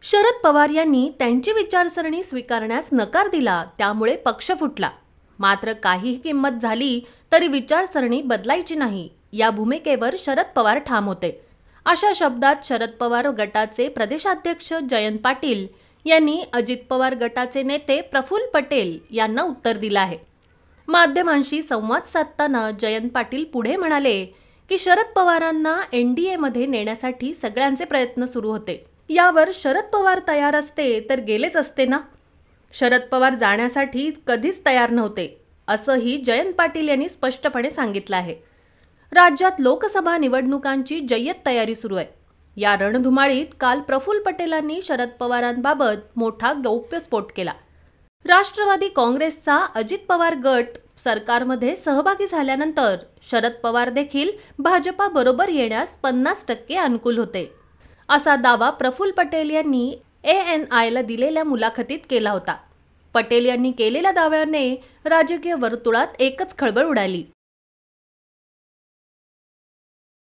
शरद पवार यांनी त्यांची विचारसरणी स्वीकारण्यास नकार दिला, त्यामुळे पक्ष फुटला। मात्र काहीही किंमत झाली तरी विचारसरणी बदलायची नाही, या भूमिकेवर शरद पवार ठाम होते। अशा शब्दात शरद पवार गटाचे प्रदेशाध्यक्ष जयंत पाटील यांनी अजित पवार गटाचे नेते प्रफुल्ल पटेल यांना उत्तर दिले आहे। माध्यमांशी संवाद साधताना जयंत पाटील पुढे म्हणाले की शरद पवारांना एनडीए मध्ये नेण्यासाठी सगळ्यांचे प्रयत्न सुरू होते। यावर शरद पवार तयार असते तर गेलेच असते ना। शरद पवार जाण्यासाठी कधीच तयार नव्हते, असंही जयंत पाटील यांनी स्पष्टपणे सांगितलं आहे। राज्यात लोकसभा निवडणुकांची जय्यत तयारी सुरू आहे। या रणधुमाळीत काल प्रफुल्ल पटेलांनी शरद पवारांबाबत मोठा गौप्यस्फोट केला। राष्ट्रवादी काँग्रेसचा अजित पवार गट सरकारमध्ये सहभागी झाल्यानंतर शरद पवार देखील भाजपा बरोबर येण्यास 50% अनुकूल होते, असा दावा प्रफुल्ल पटेल यांनी ANIला दिलेल्या मुलाखतीत केला होता। पटेल यांनी केलेल्या दाव्याने राजकीय वर्तुळात एकच खळबळ उडाली।